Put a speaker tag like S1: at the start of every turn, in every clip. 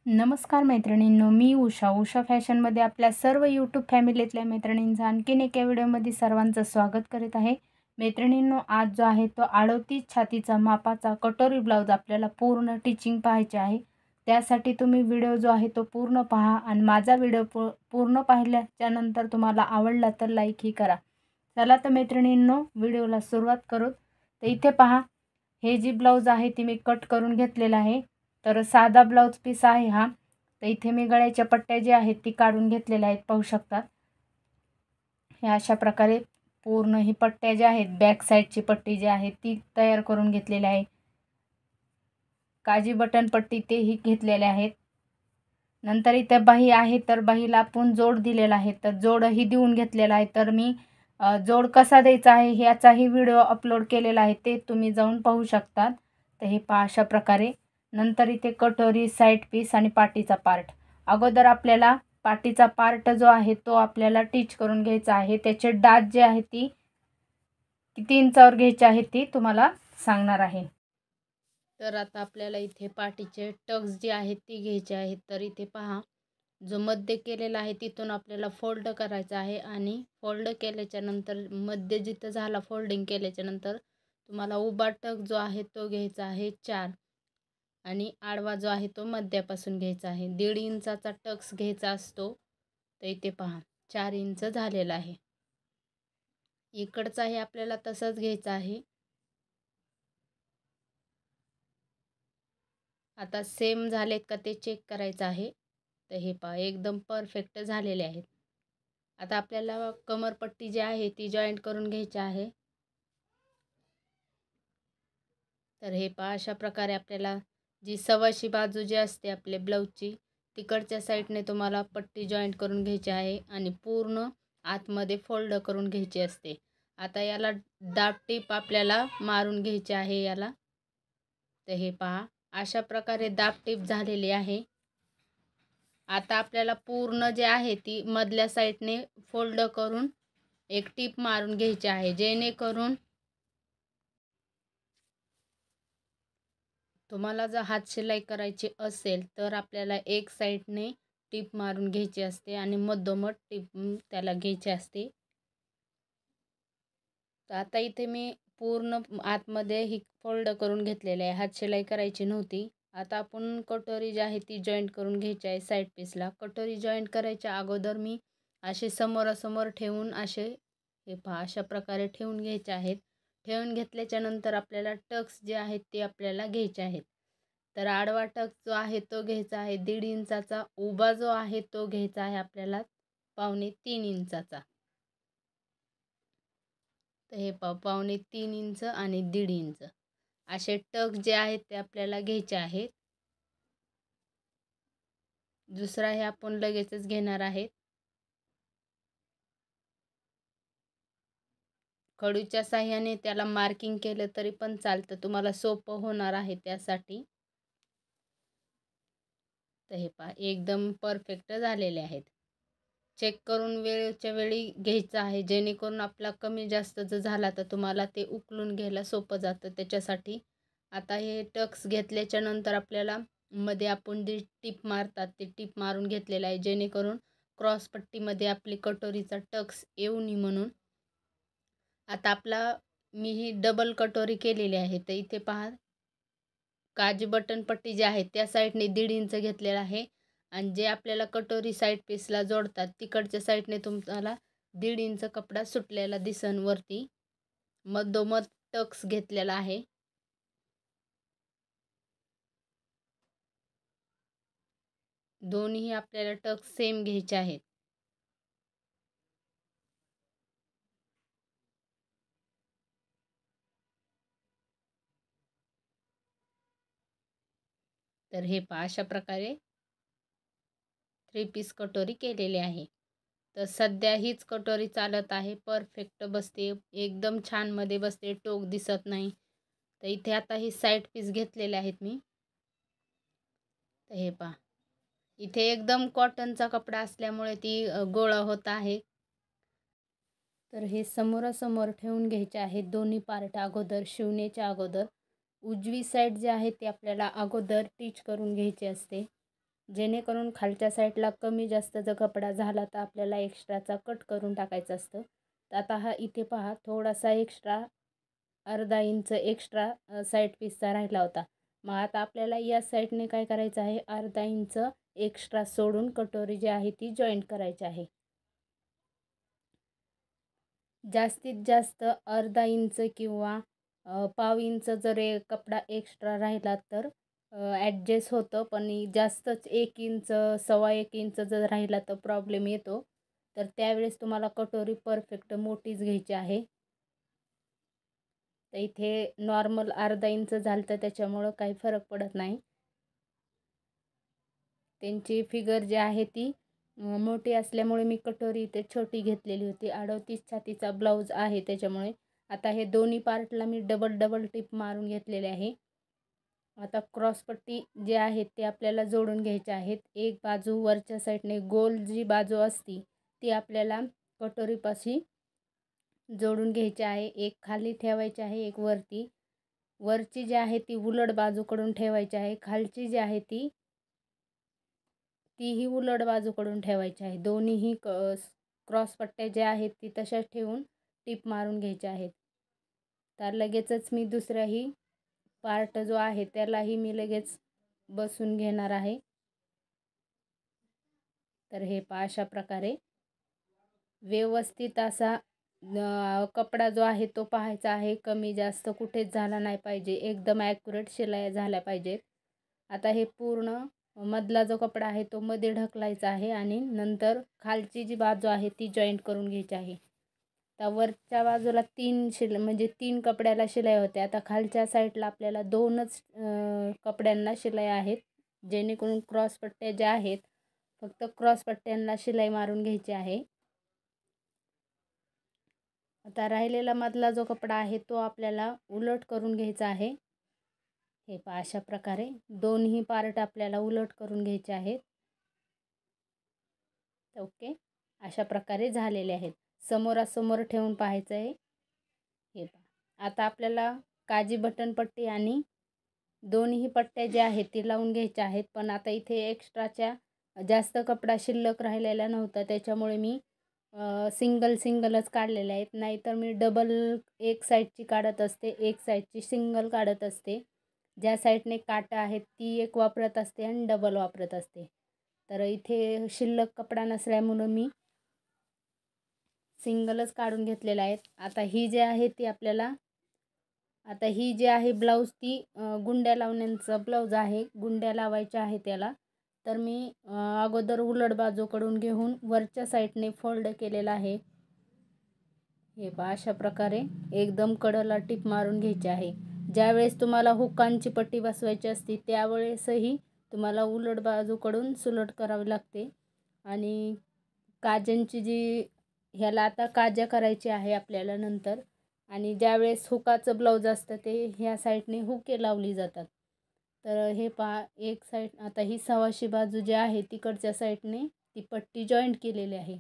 S1: नमस्कार मैत्रिणींनो, मी उषा फॅशनमध्ये आपल्या सर्व यूट्यूब फॅमिलीतल्या मैत्रिणींचं आणखीन एका व्हिडिओमध्ये सर्वांचं स्वागत करीत आहे। मैत्रिणींनो, आज जो आहे तो 38 छातीचा मापाचा कटोरी ब्लाउज आपल्याला पूर्ण टिचिंग पाहायचे आहे। त्यासाठी तुम्ही व्हिडिओ जो आहे तो पूर्ण पहा आणि माझा व्हिडिओ पूर्ण पाहिल्याच्या नंतर तुम्हाला आवडला तर लाईक ही करा। चला तर मैत्रिणींनो, व्हिडिओला सुरुवात करू। तर इथे पहा, हे जी ब्लाउज आहे ती मी कट करून घेतलेला आहे। तर साधा ब्लाउज पीस आहे हा। तर इथे मी गळ्याच्या पट्ट्या जी आहेत ती काढून घेतलेल्या आहेत, पाहू शकता। हे अशा प्रकारे पूर्ण ही पट्ट्या ज्या आहेत, बॅक साईडची पट्टी जी आहे ती तयार करून घेतलेली आहे। काजी बटन पट्टी तेही घेतलेले आहेत। नंतर इथे बाही आहे, तर बाहीला आपण जोड दिलेला आहे, तर जोडही देऊन घेतलेला आहे। तर मी जोड कसा द्यायचा आहे ह्याचाही व्हिडिओ अपलोड केलेला आहे, ते तुम्ही जाऊन पाहू शकता। तर हे पहा अशा प्रकारे। नंतर इथे कटोरी, साइड पीस आणि पाटीचा पार्ट। अगोदर आपल्याला पाटीचा पार्ट जो आहे तो आपल्याला टिच करून घ्यायचा आहे। त्याचे डाच जे आहे ती किती इंचावर घ्यायची आहे ती तुम्हाला सांगणार आहे। तर आता आपल्याला इथे पाटीचे टक्स जे आहेत ती घ्यायचे आहेत। तर इथे पहा, जो मध्य केलेला आहे तिथून आपल्याला फोल्ड करायचा आहे आणि फोल्ड केल्याच्या नंतर मध्य जिथं झाला फोल्डिंग केल्याच्या नंतर तुम्हाला उभा टक जो आहे तो घ्यायचा आहे 4 आणि आडवा जो आहे तो मध्यापासून घ्यायचा आहे। 1.5 इंचाचा टक्स घ्यायचा असतो। तर इथे पहा 4 इंच झालेला आहे। इकडचा हे आपल्याला तसंच घ्यायचा आहे। आता सेम झालेत का ते चेक करायचं आहे। तर हे पहा, एकदम परफेक्ट झालेले आहेत। आता आपल्याला कमरपट्टी जी आहे ती जॉईंट करून घ्यायची आहे। तर हे पहा, अशा प्रकारे आपल्याला जी सव्वाशी बाजू जी असते आपल्या ब्लाऊजची, तिकडच्या साईडने तुम्हाला पट्टी जॉईंट करून घ्यायची आहे आणि पूर्ण आतमध्ये फोल्ड करून घ्यायची असते। आता याला दाब टीप आपल्याला मारून घ्यायची आहे याला। तर हे पहा, अशा प्रकारे दाब टीप झालेली आहे। आता आपल्याला पूर्ण जे आहे ती मधल्या साईडने फोल्ड करून एक टीप मारून घ्यायची आहे, जेणेकरून तुम्हाला जर हात शिलाई करायची असेल तर आपल्याला एक साईडने टीप मारून घ्यायची असते आणि मधोमध टीप त्याला घ्यायची असते। तर आता इथे मी पूर्ण आतमध्ये ही फोल्ड करून घेतलेले आहे, हात शिलाई करायची नव्हती। आता आपण कटोरी जी आहे ती जॉईंट करून घ्यायची आहे साईड पीसला। कटोरी जॉईंट करायच्या अगोदर मी असे समोरासमोर ठेवून असे हे पहा अशा प्रकारे ठेवून घ्यायचे आहेत। ठेवून घेतल्याच्या नंतर आपल्याला टक्स जे आहेत ते आपल्याला घ्यायचे आहेत। तर आडवा टक्स जो आहे तो घ्यायचा आहे 1.5 इंचाचा। उभा जो आहे तो घ्यायचा आहे आपल्याला 2.25 इंचाचा। तर हे पावणे 3 इंच आणि 1.5 इंच असे टक्स जे आहेत ते आपल्याला घ्यायचे आहेत। दुसरा हे आपण लगेचच घेणार आहेत। खडूच्या साह्याने त्याला मार्किंग केलं तरी पण चालतं, तुम्हाला सोपं होणार आहे त्यासाठी। तर हे पहा, एकदम परफेक्ट झालेले आहेत। चेक करून वेळच्या वेळी घ्यायचं आहे, जेणेकरून आपला कमी जास्त जर झाला तर तुम्हाला ते उकलून घ्यायला सोपं जातं त्याच्यासाठी। आता हे टक्स घेतल्याच्या नंतर आपल्याला मध्ये आपण जी टीप मारतात ते टीप मारून घेतलेलं आहे, जेणेकरून क्रॉसपट्टीमध्ये आपली कटोरीचा टक्स येऊ नये म्हणून। आता मी ही डबल कटोरी केलेली आहे। तर इथे पहा, काजी बटन पट्टी जी आहे त्या साईडने 1.5 इंच घेतलेला आहे आणि जे आपल्याला कटोरी साईड पीसला जोडतात तिकडच्या साईडने तुम्हाला 1.5 इंच कपडा सुटलेला दिसन वरती। मधोमध टक्स घेतलेला आहे। दोन्ही आपल्याला टक्स सेम घ्यायचे आहेत। तर हे पहा, अशा प्रकारे 3 पीस कटोरी केलेली आहे। तर सध्या हीच कटोरी चालत आहे, परफेक्ट बसते, एकदम छान मध्ये बसते, टोक दिसत नाही। तर इथे आता ही साईड पीस घेतलेले आहेत मी। तर हे पहा, इथे एकदम कॉटनचा कपडा असल्यामुळे ती गोळा होत आहे। तर हे समोरासमोर ठेवून घ्यायचे आहेत दोन्ही पार्ट अगोदर शिवण्याच्या अगोदर। उजवी साईड जी आहे ती आपल्याला अगोदर टिच करून घ्यायची असते। जेणेकरून खालच्या साईडला कमी जास्त जर कपडा झाला तर आपल्याला एक्स्ट्राचा कट करून टाकायचं असतं. तर आता हा इथे पहा थोडासा एक्स्ट्रा अर्धा इंच एक्स्ट्रा साईड पीसचा राहिला होता. मग आता आपल्याला या साईडने काय करायचं आहे, अर्धा इंच एक्स्ट्रा सोडून कटोरी जी आहे ती जॉईंट करायची आहे. जास्तीत जास्त अर्धा इंच किंवा पाव इंच जर कपडा एक्स्ट्रा राहिला तर ॲडजस्ट होतं, पण जास्तच 1 इंच 1.25 इंच जर राहिला तर प्रॉब्लेम येतो. तर त्यावेळेस तुम्हाला कटोरी परफेक्ट मोठीच घ्यायची आहे. तर इथे नॉर्मल अर्धा इंच झालं तर त्याच्यामुळं काही फरक पडत नाही. त्यांची फिगर जी आहे ती मोठी असल्यामुळे मी कटोरी इथे छोटी घेतलेली होती. 38 छातीचा ब्लाऊज आहे त्याच्यामुळे. आता हे दोन्ही पार्टला मी डबल टिप मारून घेतलेले आहे. आता क्रॉसपट्टी जे आहेत ते आपल्याला जोडून घ्यायचे आहेत. एक बाजू वरच्या साईडने गोल जी बाजू असती ती आपल्याला कटोरीपाशी जोडून घ्यायची आहे. एक खाली ठेवायची आहे, एक वरती. वरची जी आहे ती उलट बाजूकडून ठेवायची आहे. खालची जी आहे तीही उलट बाजूकडून ठेवायची आहे. दोन्हीही क्रॉसपट्ट्या ज्या आहेत ती तशाच ठेवून टिप मारून घ्यायच्या आहेत. तर लगेचच मी दुसऱ्याही पार्ट जो आहे त्यालाही मी लगेच बसून घेणार आहे. तर हे पहा अशा प्रकारे व्यवस्थित असा कपडा जो आहे तो पाहायचा आहे. कमी जास्त कुठेच झाला नाही पाहिजे. एकदम ॲक्युरेट शिलाई झाल्या पाहिजेत. आता हे पूर्ण मधला जो कपडा आहे तो मध्ये ढकलायचा आहे आणि नंतर खालची जी बाजू आहे ती जॉईंट करून घ्यायची आहे. तर वरच्या बाजूला 3 म्हणजे 3 कपड्याला शिलाई होते. आता खालच्या साईडला आपल्याला 2च कपड्यांना शिलाई आहेत. जेणेकरून क्रॉसपट्ट्या ज्या आहेत फक्त क्रॉसपट्ट्यांना शिलाई मारून घ्यायची आहे. आता राहिलेला मधला जो कपडा आहे तो आपल्याला उलट करून घ्यायचा आहे. हे पहा अशा प्रकारे दोन्ही पार्ट आपल्याला उलट करून घ्यायचे आहेत. ओके, अशा प्रकारे झालेले आहेत. समोरासमोर ठेवून पाहायचं आहे. हे पहा आता आपल्याला काजी बटनपट्टी आणि दोन्ही पट्ट्या ज्या आहेत ती लावून घ्यायच्या आहेत. पण आता इथे एक्स्ट्राच्या जास्त कपडा शिल्लक राहिलेला नव्हता त्याच्यामुळे मी सिंगलच काढलेले आहेत. नाहीतर मी डबल एक साईडची काढत असते, एक साईडची सिंगल काढत असते. ज्या साईडने काटा आहेत ती एक वापरत असते आणि डबल वापरत असते. तर इथे शिल्लक कपडा नसल्यामुळं मी सिंगलच काढून घेतलेला आहे. आता ही जी आहे ती आपल्याला ही जी आहे ब्लाऊज ती गुंड्या लावण्याचा ब्लाऊज आहे. गुंड्या लावायच्या आहे त्याला. तर मी अगोदर उलट बाजूकडून घेऊन वरच्या साईडने फोल्ड केलेला आहे. हे पहा अशा प्रकारे एकदम कडेला टिप मारून घ्यायची आहे. ज्यावेळेस तुम्हाला हुकांची पट्टी बसवायची असते त्यावेळेसही तुम्हाला उलट बाजूकडून सुलट करावी लागते. आणि काजांची जी ह्याला आता काजा करायची आहे आपल्याला नंतर. आणि ज्यावेळेस हुकाचं ब्लाऊज असतं ते ह्या साईडने हुके लावली जातात. तर हे पहा एक साईड आता ही सव्वाशी बाजू जी आहे तिकडच्या साईडने ती पट्टी जॉईंट केलेली आहे.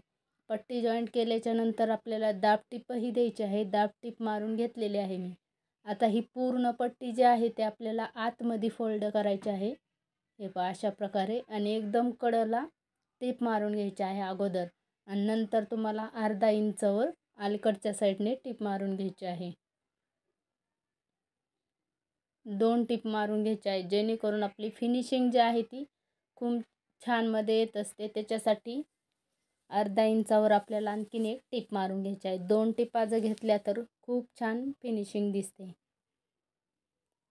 S1: पट्टी जॉईंट केल्याच्या नंतर आपल्याला दाबटिपही द्यायची आहे. दाबटिप मारून घेतलेली आहे मी. आता ही पूर्ण पट्टी जी आहे ते आपल्याला आतमध्ये फोल्ड करायची आहे. हे पहा अशा प्रकारे आणि एकदम कडेला टिप मारून घ्यायची आहे अगोदर आणि नंतर तुम्हाला अर्धा इंचवर अलीकडच्या साईडने टिप मारून घ्यायची आहे. 2 टिप मारून घ्यायची आहे जेणेकरून आपली फिनिशिंग जी आहे ती खूप छानमध्ये येत असते. त्याच्यासाठी अर्धा इंचावर आपल्याला आणखीन एक टिप मारून घ्यायची आहे. 2 टिपा जर घेतल्या तर खूप छान फिनिशिंग दिसते.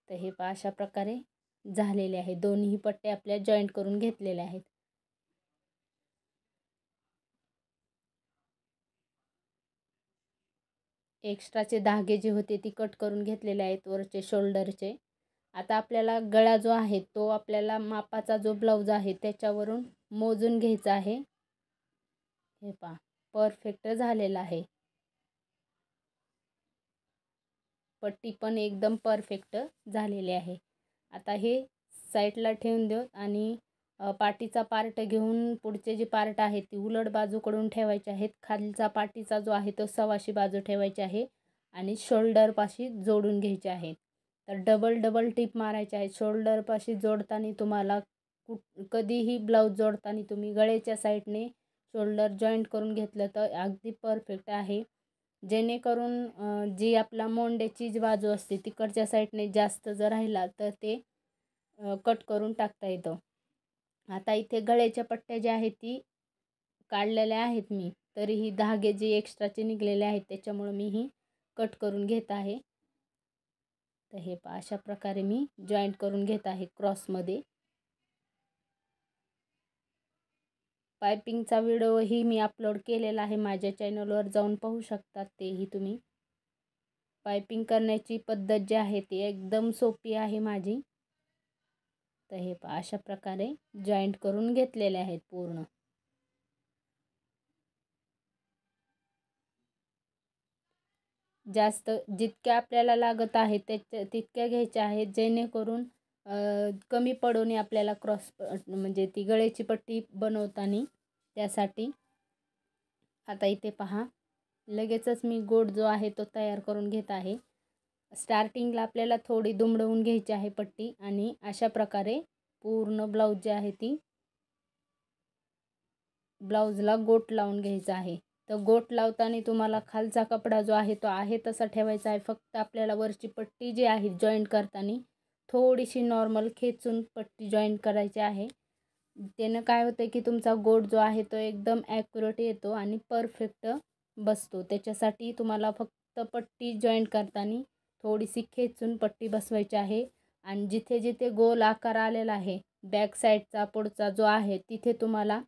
S1: तर हे पहा अशा प्रकारे झालेले आहे. दोन्ही पट्टे आपल्या जॉईंट करून घेतलेले आहेत. एक्स्ट्राचे धागे जे होते ती कट करून घेतलेले आहेत वरचे शोल्डरचे. आता आपल्याला गळा जो आहे तो आपल्याला मापाचा जो ब्लाऊज आहे त्याच्यावरून मोजून घ्यायचा आहे. हे पहा परफेक्ट झालेला आहे. पट्टी पण एकदम परफेक्ट झालेली आहे. आता हे साईडला ठेवून देऊ आणि पाठीचा पार्ट घेऊन पुढचे जे पार्ट आहेत ती उलट बाजूकडून ठेवायचे आहेत. खालचा पाठीचा जो आहे तो सव्वाशी बाजू ठेवायची आहे आणि शोल्डरपाशी जोडून घ्यायचे आहेत. तर डबल टिप मारायचे आहेत. शोल्डरपाशी जोडताना तुम्हाला कधीही ब्लाऊज जोडताना तुम्ही गळ्याच्या साईडने शोल्डर जॉईंट करून घेतलं तर अगदी परफेक्ट आहे. जेणेकरून जी आपला मोंड्याची जी बाजू असते तिकडच्या साईडने जास्त जर राहिला तर ते कट करून टाकता येतं. आता इथे गळ्याच्या पट्ट्या ज्या आहेत ती काढलेल्या आहेत मी, तरीही धागे जे एक्स्ट्राचे निघलेले आहेत त्याच्यामुळे मी ही कट करून घेत आहे. तर हे पहा, अशा प्रकारे मी जॉईंट करून घेत आहे क्रॉसमध्ये. पायपिंगचा व्हिडिओही मी अपलोड केलेला आहे, माझ्या चॅनलवर जाऊन पाहू शकतात तेही तुम्ही. पायपिंग करण्याची पद्धत जी आहे ती एकदम सोपी आहे माझी. तर हे पहा, अशा प्रकारे जॉईंट करून घेतलेले आहेत पूर्ण. जास्त जितक्या आपल्याला लागत आहे तितक्या घ्यायच्या आहेत, जेणेकरून कमी पडू नये आपल्याला क्रॉस म्हणजे ती गळ्याची पट्टी बनवताना. त्यासाठी आता इथे पहा, लगेचच मी गोट जो आहे तो तयार करून घेत आहे. स्टार्टिंगला आपल्याला थोडी दुमडवून घ्यायची आहे पट्टी आणि अशा प्रकारे पूर्ण ब्लाऊज जे आहे ती ब्लाऊजला गोट लावून घ्यायचा आहे. तर गोट लावताना तुम्हाला खालचा कपडा जो आहे तो आहे तसा ठेवायचा आहे. फक्त आपल्याला वरची पट्टी जी आहे जॉईंट करताना थोडीशी नॉर्मल खेचून पट्टी जॉईंट करायची आहे. त्यानं काय होतं की तुमचा गोट जो आहे तो एकदम ॲक्युरेट येतो आणि परफेक्ट बसतो. त्याच्यासाठी तुम्हाला फक्त पट्टी जॉईंट करताना थोडीशी खेचून पट्टी बसवायची आहे. आणि जिथे जिथे गोल आकार आलेला आहे बॅक साईडचा पुढचा जो आहे तिथे तुम्हाला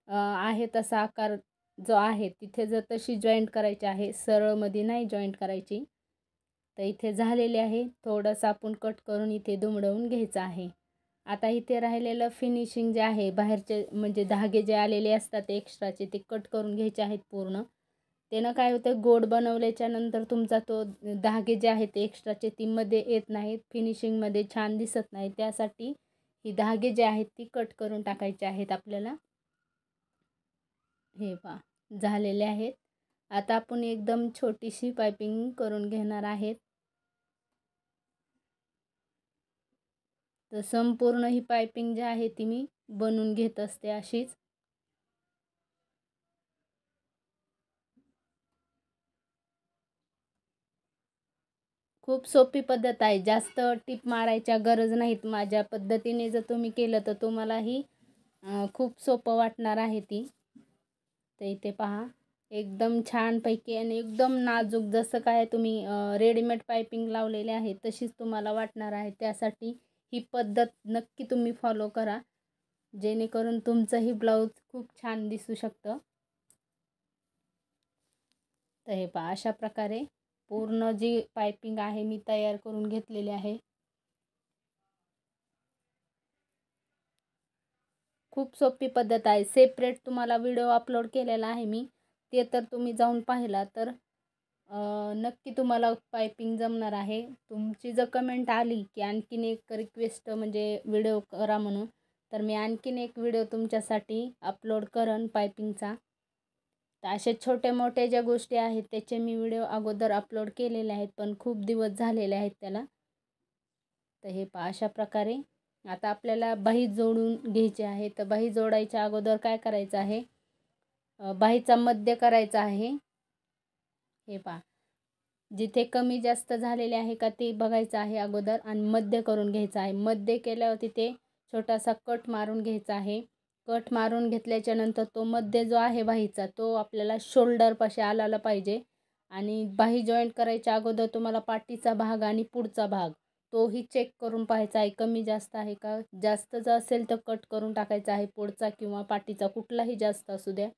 S1: आहे तसा आकार जो आहे तिथे जर तशी जॉईंट करायची आहे, सरळमध्ये नाही जॉईंट करायची. तर इथे झालेले आहे. थोडंसं आपण कट करून इथे दुमडवून घ्यायचं आहे. आता इथे राहिलेलं फिनिशिंग जे आहे बाहेरचे म्हणजे धागे जे आलेले असतात एक्स्ट्राचे ते कट करून घ्यायचे आहेत पूर्ण. त्यानं काय होतं, गोड बनवल्याच्या नंतर तुमचा तो धागे जे आहेत एक्स्ट्राचे ती मध्ये येत नाहीत, फिनिशिंगमध्ये छान दिसत नाही. त्यासाठी ही धागे जे आहेत ती कट करून टाकायचे आहेत आपल्याला. हे पहा, झालेले आहेत. आता आपण एकदम छोटीशी पायपिंग करून घेणार आहेत. तर संपूर्ण ही पायपिंग जी आहे ती मी बनवून घेत असते अशीच. खूप सोपी पद्धत आहे, जास्त टिप मारायच्या गरज नाहीत. माझ्या पद्धतीने जर तुम्ही केलं तर तुम्हालाही खूप सोपं वाटणार आहे ती. तर इथे पहा, एकदम छानपैकी आणि एकदम नाजूक जसं काय तुम्ही रेडीमेड पायपिंग लावलेले आहे तशीच तुम्हाला वाटणार आहे. त्यासाठी ही पद्धत नक्की तुम्ही फॉलो करा, जेणेकरून तुमचंही ब्लाऊज खूप छान दिसू शकतं. तर हे पहा, अशा प्रकारे पूर्ण जी पायपिंग आहे मी तयार करून घेतलेली आहे. खूप सोपी पद्धत आहे. सेपरेट तुम्हाला व्हिडिओ अपलोड केलेला आहे मी, ते तर तुम्ही जाऊन पाहिला तर नक्की तुम्हाला पायपिंग जमणार आहे. तुमची जर कमेंट आली की आणखीन एक रिक्वेस्ट म्हणजे व्हिडिओ करा म्हणून, तर मी आणखीन एक व्हिडिओ तुमच्यासाठी अपलोड करेन पायपिंगचा. तर असे छोटे मोठे ज्या गोष्टी आहेत त्याचे मी व्हिडिओ अगोदर अपलोड केलेले आहेत, पण खूप दिवस झालेले आहेत त्याला. तर हे पहा, अशा प्रकारे आता आपल्याला बाही जोडून घ्यायची आहे. तर बाही जोडायच्या अगोदर काय करायचं आहे, बाहीचा मध्य करायचा आहे. हे पहा, जिथे कमी जास्त झालेले आहे का ते बघायचं आहे अगोदर आणि मध्य करून घ्यायचं आहे. मध्य केल्यावर तिथे छोटासा कट मारून घ्यायचा आहे. कट मारून घेतल्याच्या नंतर तो मध्य जो आहे बाहीचा तो आपल्याला शोल्डरपाशी आलेला पाहिजे. आणि बाही जॉईंट करायच्या अगोदर तुम्हाला पाठीचा भाग आणि पुढचा भाग तोही चेक करून पाहायचा आहे, कमी जास्त आहे का. जास्त जर असेल तर कट करून टाकायचा आहे, पुढचा किंवा पाठीचा कुठलाही जास्त असू द्या.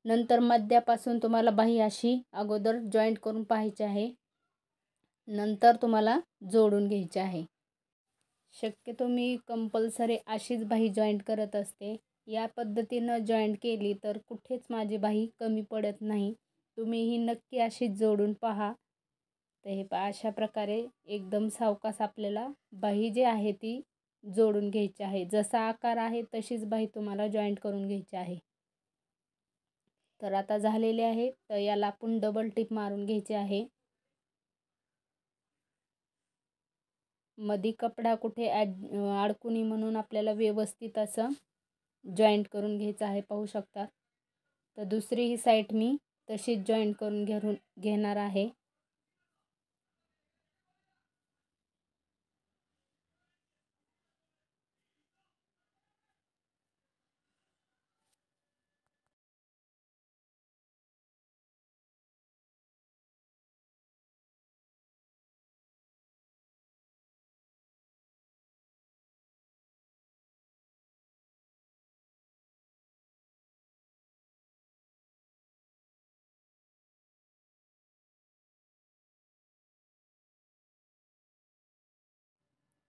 S1: नंतर मध्यापासून तुम्हाला बाही अशी अगोदर जॉईंट करून पाहायची आहे, नंतर तुम्हाला जोडून घ्यायचे आहे. शक्यतो मी कंपल्सरी अशीच बाही जॉईंट करत असते. या पद्धतीनं जॉईंट केली तर कुठेच माझी बाही कमी पडत नाही. तुम्हीही नक्की अशीच जोडून पहा. तर हे पहा, अशा प्रकारे एकदम सावकाश आपल्याला बाही जी आहे ती जोडून घ्यायची आहे. जसा आकार आहे तशीच बाही तुम्हाला जॉईंट करून घ्यायची आहे. तर आता झालेले आहे. तर याला आपण डबल टिप मारून घ्यायची आहे. मधी कपडा कुठे अडकू नये म्हणून आपल्याला व्यवस्थित असं जॉईंट करून घ्यायचं आहे, पाहू शकता. तर दुसरी ही साईड मी तशीच जॉईंट करून घेणार आहे.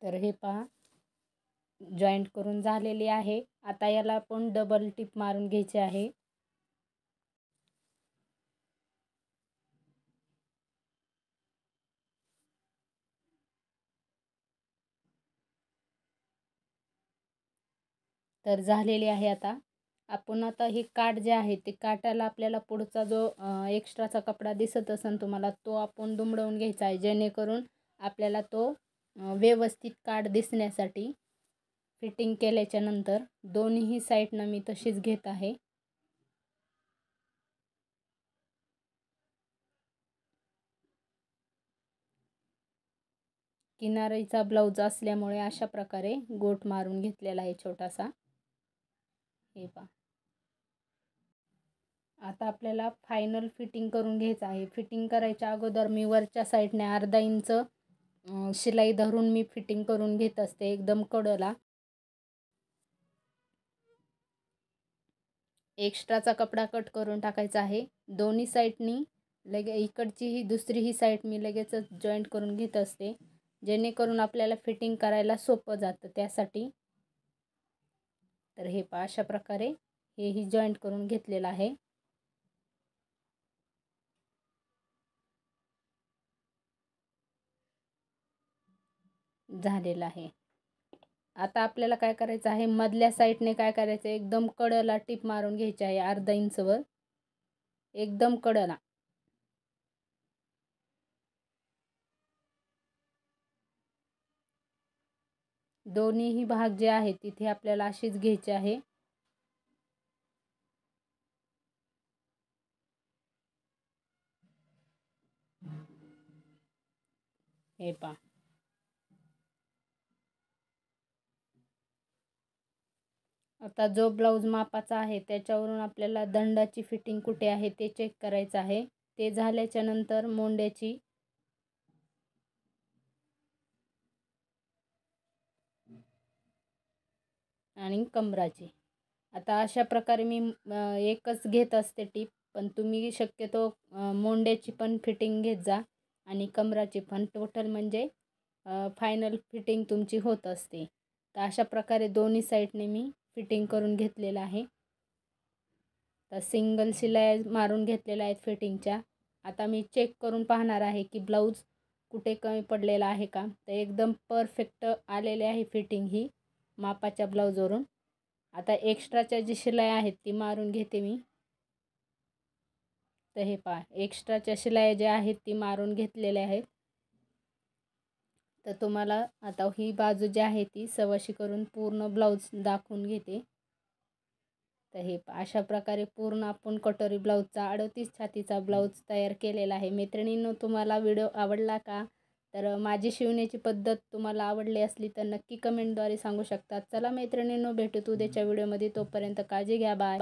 S1: तर हे पहा जॉईंट करून झालेली आहे. आता याला आपण डबल टिप मारून घ्यायचे आहे. तर झालेली आहे. आता हे काठ जे आहे ते काठाला आपल्याला पुढचा जो एक्स्ट्राचा कपडा दिसत असेल तुम्हाला, तो आपण दुमडवून घ्यायचा आहे, जेणेकरून आपल्याला तो व्यवस्थित काठ दिसण्यासाठी फिटिंग केल्याच्या नंतर दोन्ही साईडनं मी तशीच घेत आहे. किनारीचा ब्लाऊज असल्यामुळे अशा प्रकारे गोट मारून घेतलेला आहे छोटासा. हे पहा. आता आपल्याला फायनल फिटिंग करून घ्यायचं आहे. फिटिंग करायच्या अगोदर मी वरच्या साईडने अर्धा इंच शिलाई धरून मी फिटिंग करून घेत असते एकदम कडेला. एक्स्ट्राचा कपडा कट करून टाकायचा आहे. दोन्ही साईडनी इकडची ही दुसरी ही साईड मी लगेचच जॉईंट करून घेत असते, जेणेकरून आपल्याला फिटिंग करायला सोपं जातं त्यासाठी. तर हे पहा अशा प्रकारे हेही जॉईंट करून घेतलेलं आहे. झालेलं आहे. आता आपल्याला काय करायचं आहे, मधल्या साईडने काय करायचं, एकदम कडेला टिप मारून घ्यायची आहे अर्धा इंचवर, एकदम कडेला. दोन्हीही भाग जे आहेत तिथे आपल्याला अशीच घ्यायची आहे. हे पहा. आता जो ब्लाऊज मापाचा आहे त्याच्यावरून आपल्याला दंडाची फिटिंग कुठे आहे ते चेक करायचं आहे. ते झाल्याच्या नंतर मोंड्याची आणि कमराची. आता अशा प्रकारे मी एकच घेत असते टीप, पण तुम्ही शक्यतो मोंड्याची पण फिटिंग घेत जा आणि कमराची पण. टोटल म्हणजे फायनल फिटिंग तुमची होत असते. तर अशा प्रकारे दोन्ही साईडने मी फिटिंग करून घेतलेलं आहे. तर सिंगल शिलाई मारून घेतलेल्या आहेत फिटिंगच्या. आता मी चेक करून पाहणार आहे की ब्लाऊज कुठे कमी पडलेला आहे का. तर एकदम परफेक्ट आलेले आहे फिटिंग ही मापाच्या ब्लाऊजवरून. आता एक्स्ट्राच्या जी शिलाई आहेत ती मारून घेते मी. तर हे पहा एक्स्ट्राच्या शिलाई ज्या आहेत ती मारून घेतलेल्या आहेत. तर तुम्हाला आता ही बाजू जी आहे ती सव्वाशी करून पूर्ण ब्लाऊज दाखवून घेते. तर हे अशा प्रकारे पूर्ण आपण कटोरी ब्लाऊजचा 38 छातीचा ब्लाऊज तयार केलेला आहे. मैत्रिणींनो, तुम्हाला व्हिडिओ आवडला का? तर माझी शिवण्याची पद्धत तुम्हाला आवडली असली तर नक्की कमेंटद्वारे सांगू शकता. चला मैत्रिणींनो, भेटू उद्याच्या व्हिडिओमध्ये. तोपर्यंत काळजी घ्या. बाय.